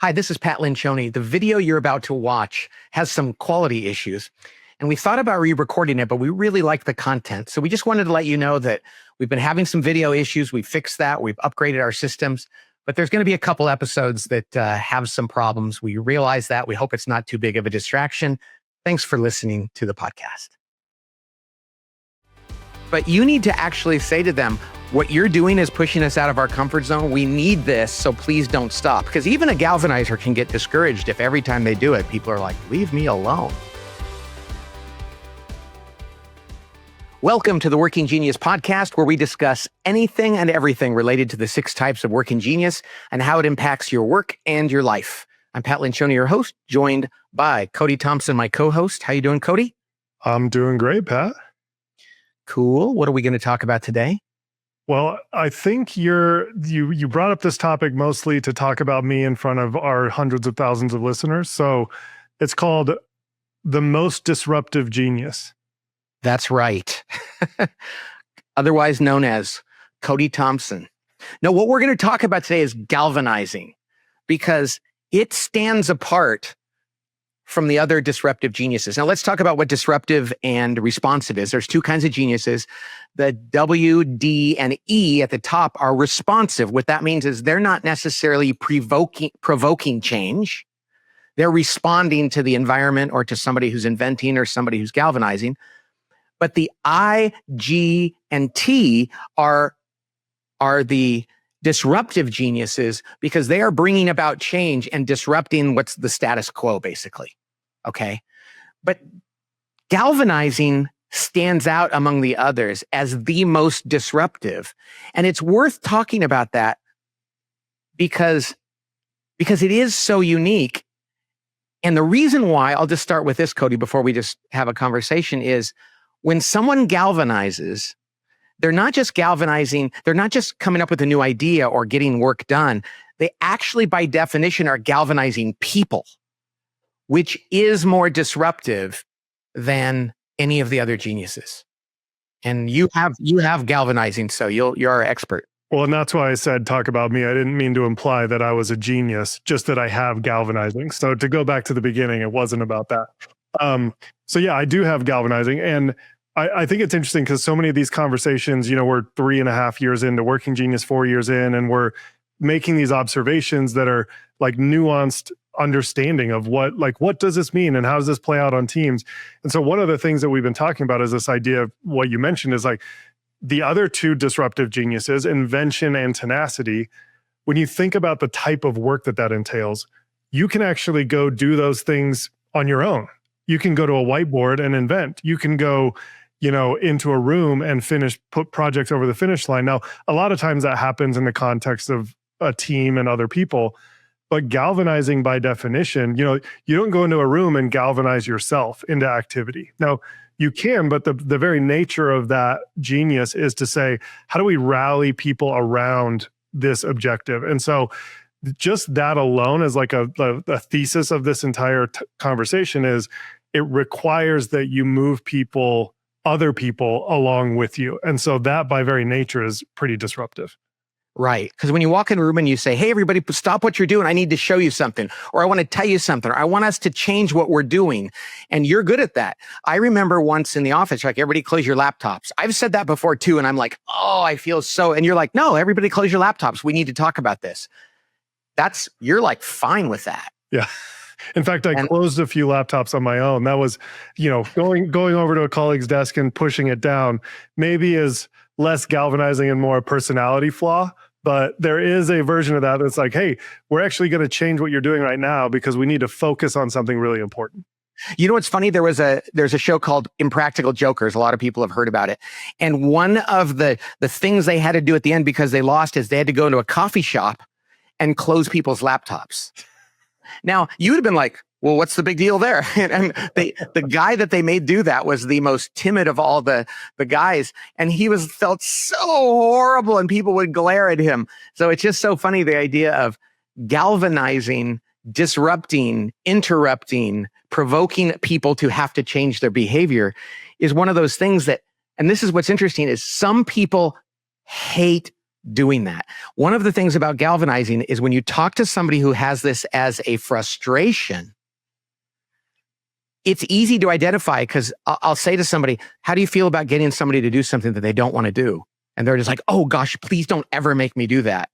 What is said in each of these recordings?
Hi, this is Pat Lencioni. The video you're about to watch has some quality issues, and we thought about re-recording it, but we really like the content. So we just wanted to let you know that we've been having some video issues. We fixed that. We've upgraded our systems, but there's going to be a couple episodes that have some problems. We realize that. We hope it's not too big of a distraction. Thanks for listening to the podcast. But you need to actually say to them, what you're doing is pushing us out of our comfort zone. We need this, so please don't stop. Because even a galvanizer can get discouraged if every time they do it, people are like, leave me alone. Welcome to the Working Genius podcast, where we discuss anything and everything related to the 6 types of working genius and how it impacts your work and your life. I'm Pat Lencioni, your host, joined by Cody Thompson, my co-host. How you doing, Cody? I'm doing great, Pat. Cool. What are we going to talk about today? Well, I think you brought up this topic mostly to talk about me in front of our hundreds of thousands of listeners. So it's called The Most Disruptive Genius. That's right. Otherwise known as Cody Thompson. No, what we're going to talk about today is galvanizing, because it stands apart from the other disruptive geniuses. Now let's talk about what disruptive and responsive is. There's 2 kinds of geniuses. The W, D, and E at the top are responsive. What that means is they're not necessarily provoking change. They're responding to the environment or to somebody who's inventing or somebody who's galvanizing. But the I, G, and T are the disruptive geniuses, because they are bringing about change and disrupting what's the status quo, basically. Okay. But galvanizing stands out among the others as the most disruptive. And it's worth talking about that because it is so unique. And the reason why, I'll just start with this, Cody, before we just have a conversation, is when someone galvanizes, they're not just galvanizing, they're not just coming up with a new idea or getting work done. They actually, by definition, are galvanizing people, which is more disruptive than any of the other geniuses. And you have galvanizing, so you're our expert. Well, and that's why I said talk about me. I didn't mean to imply that I was a genius, just that I have galvanizing. So to go back to the beginning, it wasn't about that. So yeah, I do have galvanizing, and I think it's interesting because so many of these conversations, we're 3.5 years into Working Genius, 4 years in, and we're making these observations that are like nuanced understanding of what does this mean and how does this play out on teams? And so one of the things that we've been talking about is this idea of what you mentioned is like the other 2 disruptive geniuses, invention and tenacity. When you think about the type of work that entails, you can actually go do those things on your own. You can go to a whiteboard and invent. You can go into a room and put projects over the finish line. Now, a lot of times that happens in the context of a team and other people, but galvanizing by definition, you don't go into a room and galvanize yourself into activity. Now, you can, but the very nature of that genius is to say, how do we rally people around this objective? And so just that alone is like a thesis of this entire conversation is it requires that you move other people along with you. And so that by very nature is pretty disruptive. Right. Because when you walk in a room and you say, hey, everybody, stop what you're doing. I need to show you something, or I want to tell you something, or I want us to change what we're doing. And you're good at that. I remember once in the office, like, everybody close your laptops. I've said that before too. And I'm like, oh, I feel so, and you're like, no, everybody close your laptops. We need to talk about this. You're like fine with that. Yeah. In fact, I closed a few laptops on my own. That was, going over to a colleague's desk and pushing it down maybe is less galvanizing and more a personality flaw. But there is a version of that that's like, hey, we're actually going to change what you're doing right now because we need to focus on something really important. You know what's funny? There's a show called Impractical Jokers. A lot of people have heard about it. And one of the things they had to do at the end because they lost is they had to go into a coffee shop and close people's laptops. Now, you would have been like, well, what's the big deal there? And the guy that they made do that was the most timid of all the guys. And he felt so horrible and people would glare at him. So it's just so funny, the idea of galvanizing, disrupting, interrupting, provoking people to have to change their behavior is one of those things that, and this is what's interesting, is some people hate doing that. One of the things about galvanizing is when you talk to somebody who has this as a frustration, it's easy to identify because I'll say to somebody, how do you feel about getting somebody to do something that they don't want to do? And they're just like, oh gosh, please don't ever make me do that.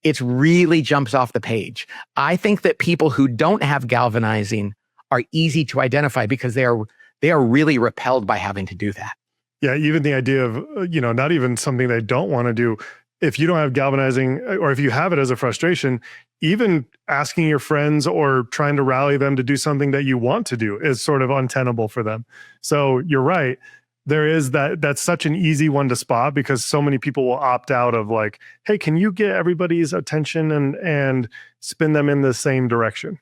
It really jumps off the page. I think that people who don't have galvanizing are easy to identify because they are really repelled by having to do that. Yeah, even the idea of, not even something they don't want to do. If you don't have galvanizing, or if you have it as a frustration, even asking your friends or trying to rally them to do something that you want to do is sort of untenable for them. So you're right. There is that's such an easy one to spot because so many people will opt out of like, hey, can you get everybody's attention and spin them in the same direction?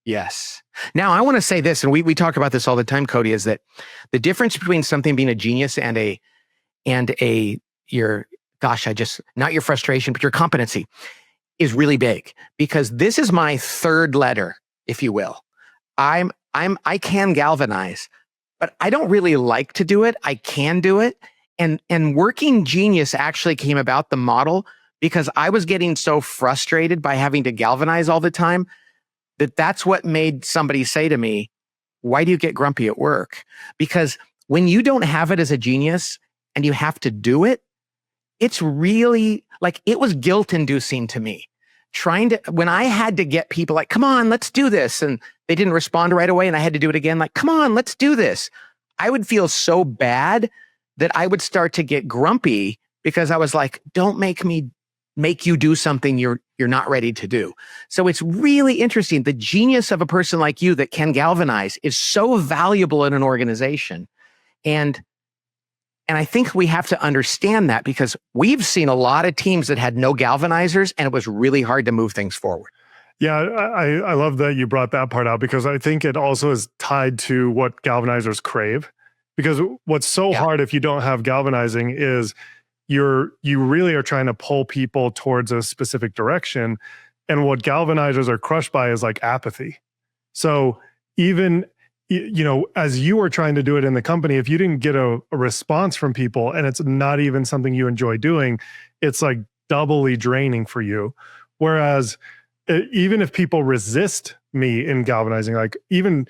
Yes. Now I want to say this, and we talk about this all the time, Cody, is that the difference between something being a genius and not your frustration, but your competency is really big because this is my third letter, if you will. I can galvanize, but I don't really like to do it. I can do it. And working genius actually came about the model because I was getting so frustrated by having to galvanize all the time that's what made somebody say to me, why do you get grumpy at work? Because when you don't have it as a genius and you have to do it, it's really like, it was guilt inducing to me. When I had to get people like, come on, let's do this. And they didn't respond right away. And I had to do it again. Like, come on, let's do this. I would feel so bad that I would start to get grumpy because I was like, don't make you do something you're not ready to do. So it's really interesting. The genius of a person like you that can galvanize is so valuable in an organization. And I think we have to understand that because we've seen a lot of teams that had no galvanizers and it was really hard to move things forward. Yeah, I love that you brought that part out because I think it also is tied to what galvanizers crave. Because what's so hard if you don't have galvanizing is you really are trying to pull people towards a specific direction. And what galvanizers are crushed by is like apathy. So even, as you were trying to do it in the company, if you didn't get a response from people and it's not even something you enjoy doing, it's like doubly draining for you. Whereas even if people resist me in galvanizing, like even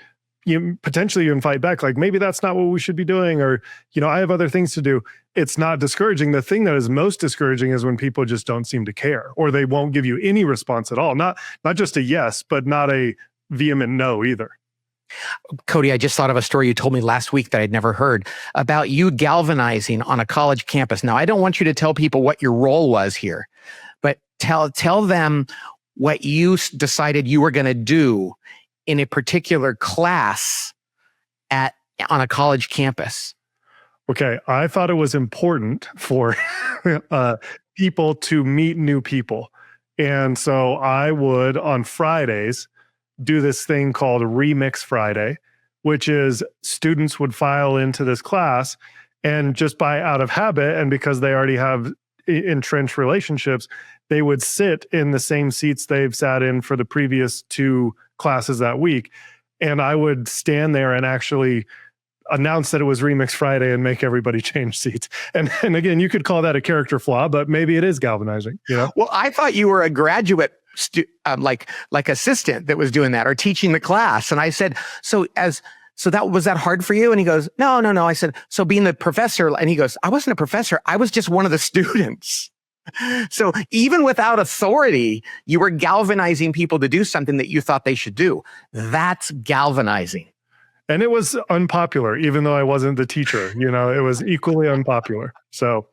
you potentially even fight back, like maybe that's not what we should be doing, or I have other things to do. It's not discouraging. The thing that is most discouraging is when people just don't seem to care, or they won't give you any response at all. Not just a yes, but not a vehement no either. Cody, I just thought of a story you told me last week that I'd never heard about you galvanizing on a college campus. Now, I don't want you to tell people what your role was here, but tell them what you decided you were going to do in a particular class on a college campus. Okay, I thought it was important for people to meet new people. And so I would, on Fridays, do this thing called Remix Friday, which is students would file into this class and just by out of habit, and because they already have entrenched relationships, they would sit in the same seats they've sat in for the previous 2 classes that week. And I would stand there and actually announce that it was Remix Friday and make everybody change seats. And again, you could call that a character flaw, but maybe it is galvanizing. Well, I thought you were a graduate like assistant that was doing that or teaching the class. And I said, so was that hard for you? And he goes, no. I said, so being the professor, and he goes, I wasn't a professor. I was just one of the students. So even without authority, you were galvanizing people to do something that you thought they should do. That's galvanizing. And it was unpopular, even though I wasn't the teacher. It was equally unpopular. So,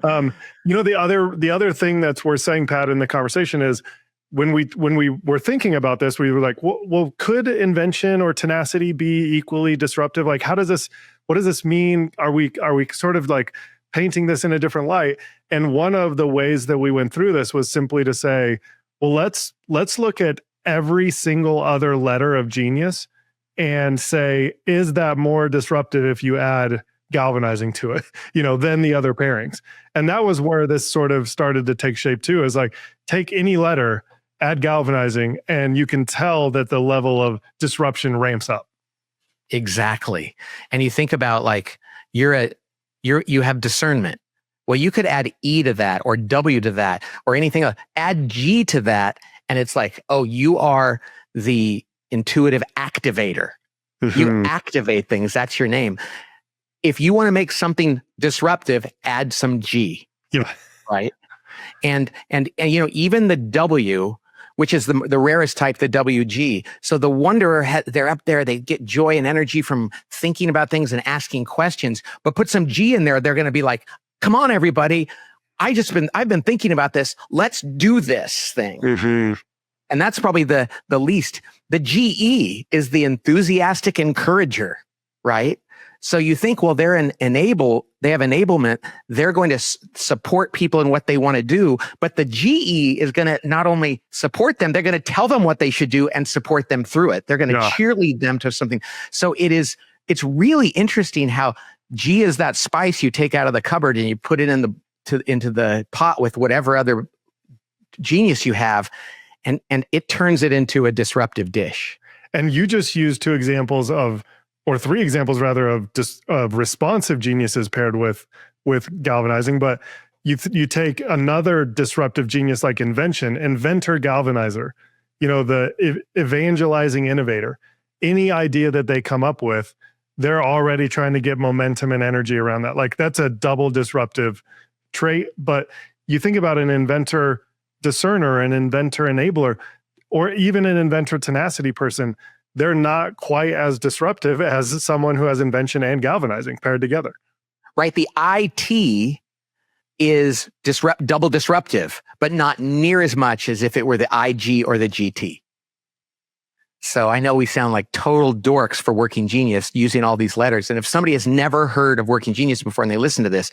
the other thing that's worth saying, Pat, in the conversation is when we were thinking about this, we were like, well, could invention or tenacity be equally disruptive? Like, what does this mean? Are we sort of like painting this in a different light? And one of the ways that we went through this was simply to say, well, let's look at every single other letter of genius and say, is that more disruptive if you add galvanizing to it, than the other pairings? And that was where this sort of started to take shape too, is like, take any letter, add galvanizing, and you can tell that the level of disruption ramps up. Exactly. And you think about like, you have discernment. Well, you could add E to that or W to that or anything else. Add G to that. And it's like, oh, you are the intuitive activator. You activate things. That's your name. If you want to make something disruptive, add some G. Yeah. Right. And even the W, which is the rarest type, the WG. So the wanderer, they're up there, they get joy and energy from thinking about things and asking questions, but put some G in there, they're going to be like, come on, everybody. I've been thinking about this. Let's do this thing. And that's probably the least. The GE is the enthusiastic encourager, right? So you think, well, they have enablement. They're going to support people in what they want to do. But the GE is going to not only support them, they're going to tell them what they should do and support them through it. They're going to cheerlead them to something. So it's really interesting how G is that spice you take out of the cupboard and you put it into the pot with whatever other genius you have. And it turns it into a disruptive dish. And you just used three examples of responsive geniuses paired with galvanizing. But you take another disruptive genius like inventor galvanizer, the evangelizing innovator. Any idea that they come up with, they're already trying to get momentum and energy around that. Like that's a double disruptive trait. But you think about an inventor discerner, an inventor enabler, or even an inventor tenacity person, they're not quite as disruptive as someone who has invention and galvanizing paired together. Right. The IT is double disruptive, but not near as much as if it were the IG or the GT. So I know we sound like total dorks for working genius using all these letters. And if somebody has never heard of working genius before and they listen to this,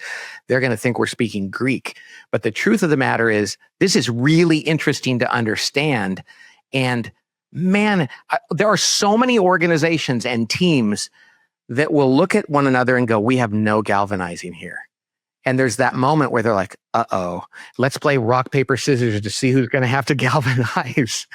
they're going to think we're speaking Greek. But the truth of the matter is, this is really interesting to understand. And man, there are so many organizations and teams that will look at one another and go, we have no galvanizing here. And there's that moment where they're like, uh-oh, let's play rock, paper, scissors to see who's going to have to galvanize.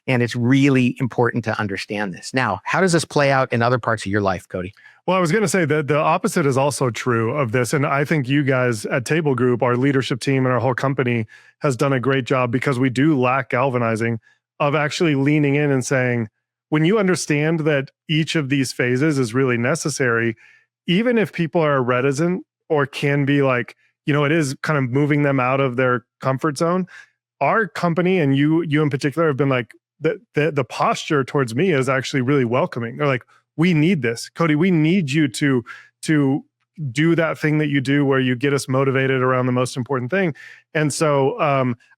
And it's really important to understand this. Now, how does this play out in other parts of your life, Cody? Well, I was going to say that the opposite is also true of this. And I think you guys at Table Group, our leadership team and our whole company has done a great job, because we do lack galvanizing, of actually leaning in and saying, when you understand that each of these phases is really necessary, even if people are reticent or can be like, it is kind of moving them out of their comfort zone. Our company and you in particular have been like, the posture towards me is actually really welcoming. They're like, we need this, Cody. We need you to do that thing that you do where you get us motivated around the most important thing. And so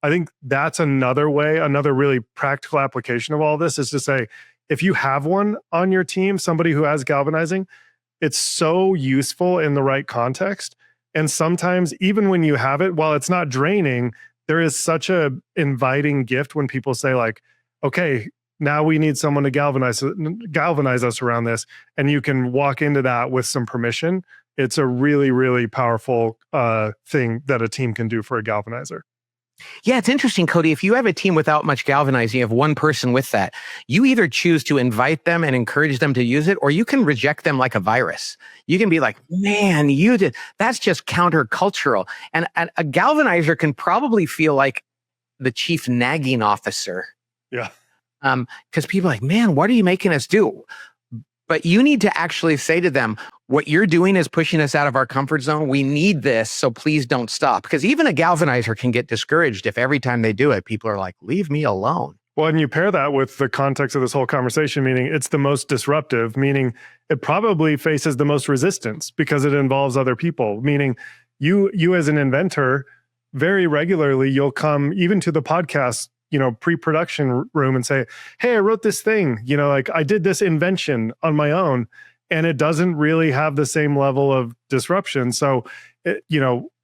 I think that's another way, another really practical application of all this is to say, if you have one on your team, somebody who has galvanizing, it's so useful in the right context. And sometimes even when you have it, while it's not draining, there is such a inviting gift when people say like, okay, now we need someone to galvanize us around this. And you can walk into that with some permission. It's a really, really powerful thing that a team can do for a galvanizer. Yeah, it's interesting, Cody. If you have a team without much galvanizing, you have one person with that, you either choose to invite them and encourage them to use it, or you can reject them like a virus. You can be like, man, that's just countercultural. And a galvanizer can probably feel like the chief nagging officer. Yeah. Because people are like, man, what are you making us do? But you need to actually say to them, what you're doing is pushing us out of our comfort zone. We need this, so please don't stop. Because even a galvanizer can get discouraged if every time they do it, people are like, leave me alone. Well, and you pair that with the context of this whole conversation, meaning it's the most disruptive, meaning it probably faces the most resistance because it involves other people, meaning you as an inventor, very regularly, you'll come even to the podcast, pre-production room and say, hey, I wrote this thing, like I did this invention on my own, and it doesn't really have the same level of disruption. So,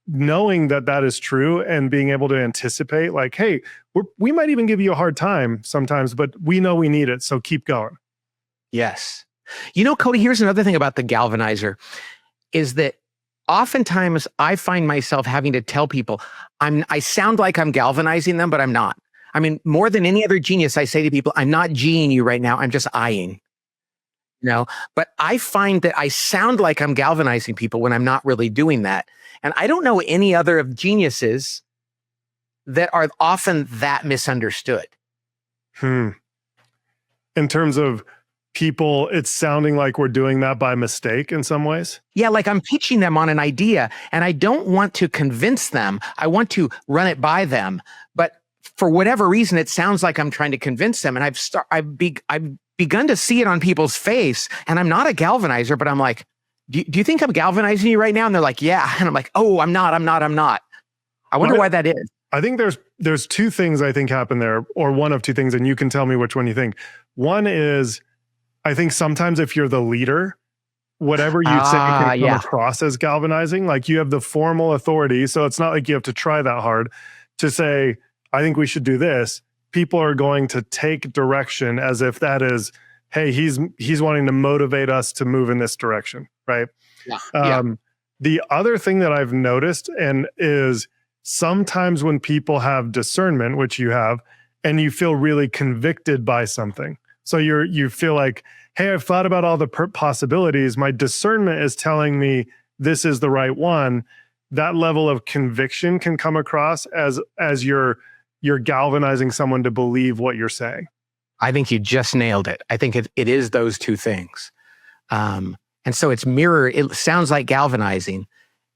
knowing that is true and being able to anticipate like, hey, we might even give you a hard time sometimes, but we know we need it. So keep going. Yes. Cody, here's another thing about the galvanizer is that oftentimes I find myself having to tell people I sound like I'm galvanizing them, but I'm not. I mean, more than any other genius, I say to people, I'm not G'ing you right now. I'm just eyeing, but I find that I sound like I'm galvanizing people when I'm not really doing that. And I don't know any other of geniuses that are often that misunderstood. In terms of people, it's sounding like we're doing that by mistake in some ways. Yeah, like I'm pitching them on an idea and I don't want to convince them. I want to run it by them. But for whatever reason, it sounds like I'm trying to convince them. And I've begun to see it on people's face. And I'm not a galvanizer, but I'm like, do you think I'm galvanizing you right now? And they're like, yeah. And I'm like, oh, I'm not. I wonder why that is. I think there's two things I think happen there, or one of two things, and you can tell me which one you think. One is, I think sometimes if you're the leader, whatever you say can come across as galvanizing. Like you have the formal authority, so it's not like you have to try that hard to say, I think we should do this. People are going to take direction as if that is, hey, he's wanting to motivate us to move in this direction, right? The other thing that I've noticed and is sometimes when people have discernment, which you have, and you feel really convicted by something. So you feel like, hey, I've thought about all the possibilities. My discernment is telling me this is the right one. That level of conviction can come across as you're galvanizing someone to believe what you're saying. I think you just nailed it. I think it is those two things. And so it sounds like galvanizing,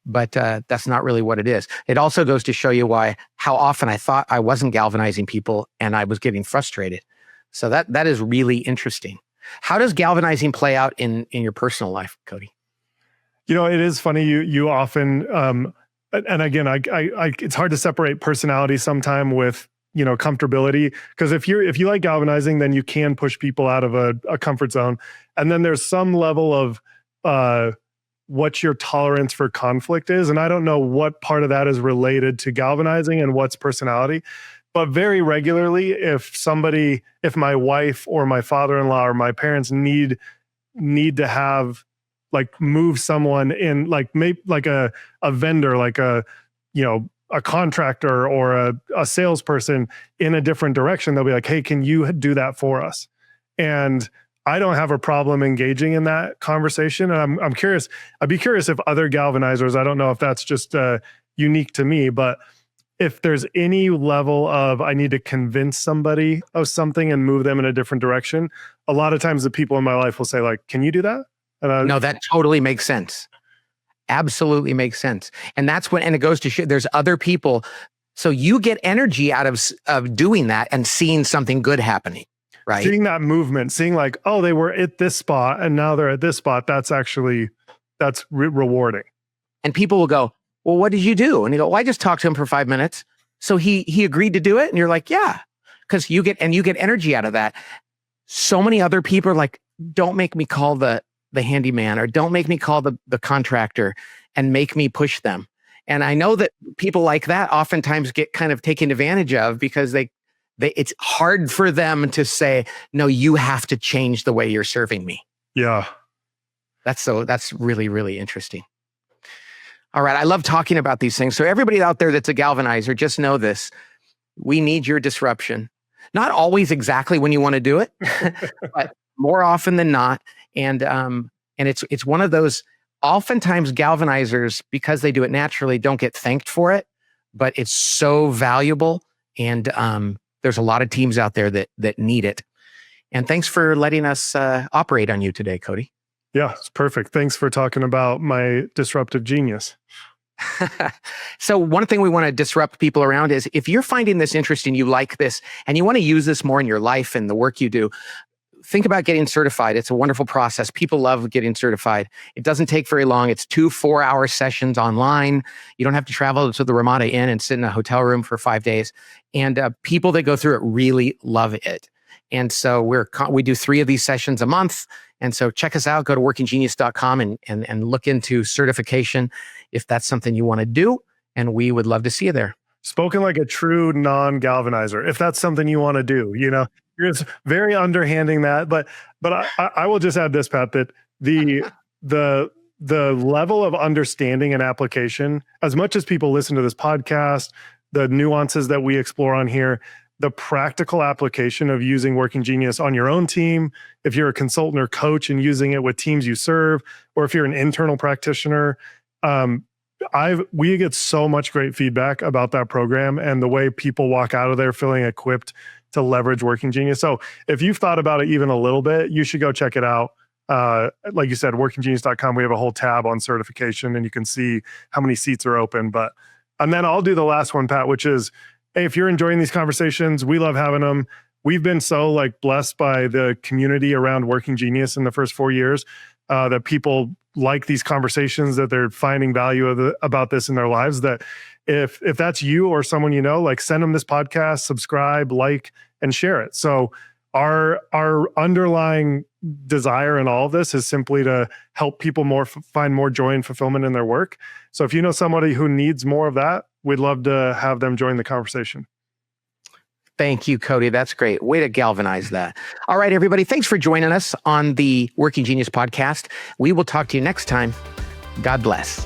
but that's not really what it is. It also goes to show you how often I thought I wasn't galvanizing people and I was getting frustrated. So that is really interesting. How does galvanizing play out in your personal life, Cody? It is funny. You often, and again, I it's hard to separate personality sometime with comfortability, because if you like galvanizing, then you can push people out of a comfort zone, and then there's some level of what your tolerance for conflict is, and I don't know what part of that is related to galvanizing and what's personality. But very regularly, if my wife or my father-in-law or my parents need to have, like, move someone in, like maybe like a vendor, like a contractor or a salesperson in a different direction, they'll be like, hey, can you do that for us? And I don't have a problem engaging in that conversation. And I'm curious, I'd be curious if other galvanizers, I don't know if that's just unique to me, but if there's any level of I need to convince somebody of something and move them in a different direction, a lot of times the people in my life will say, like, can you do that? And no, that totally makes sense. Absolutely makes sense. And that's and it goes to show there's other people. So you get energy out of doing that and seeing something good happening, right? Seeing that movement, seeing like, oh, they were at this spot and now they're at this spot. That's rewarding. And people will go, well, what did you do? And you go, well, I just talked to him for 5 minutes. So he agreed to do it. And you're like, yeah, because you get energy out of that. So many other people are like, don't make me call the handyman, or don't make me call the contractor and make me push them. And I know that people like that oftentimes get kind of taken advantage of because it's hard for them to say, no, you have to change the way you're serving me. Yeah. That's really, really interesting. All right. I love talking about these things. So everybody out there that's a galvanizer, just know this. We need your disruption. Not always exactly when you want to do it, but more often than not. And it's one of those, oftentimes galvanizers, because they do it naturally, don't get thanked for it, but it's so valuable. And there's a lot of teams out there that need it. And thanks for letting us operate on you today, Cody. Yeah, it's perfect. Thanks for talking about my disruptive genius. So one thing we want to disrupt people around is, if you're finding this interesting, you like this, and you want to use this more in your life and the work you do, think about getting certified. It's a wonderful process. People love getting certified. It doesn't take very long. It's 2 4-hour sessions online. You don't have to travel to the Ramada Inn and sit in a hotel room for 5 days. And people that go through it really love it. And so we do 3 of these sessions a month. And so check us out. Go to workinggenius.com and look into certification if that's something you want to do. And we would love to see you there. Spoken like a true non-galvanizer. If that's something you want to do, you're just very underhanding that. But I will just add this, Pat, that the level of understanding and application, as much as people listen to this podcast, the nuances that we explore on here, the practical application of using Working Genius on your own team, if you're a consultant or coach and using it with teams you serve, or if you're an internal practitioner, we get so much great feedback about that program and the way people walk out of there feeling equipped to leverage Working Genius. So if you've thought about it even a little bit, you should go check it out. Like you said, workinggenius.com, we have a whole tab on certification and you can see how many seats are open. And then I'll do the last one, Pat, which is, hey, if you're enjoying these conversations, we love having them. We've been so blessed by the community around Working Genius in the first 4 years that people like these conversations, that they're finding value about this in their lives, that if that's you or someone you know, send them this podcast, subscribe, like, and share it. So our underlying desire in all of this is simply to help people find more joy and fulfillment in their work. So if you know somebody who needs more of that, we'd love to have them join the conversation. Thank you, Cody. That's great. Way to galvanize that. All right, everybody. Thanks for joining us on the Working Genius podcast. We will talk to you next time. God bless.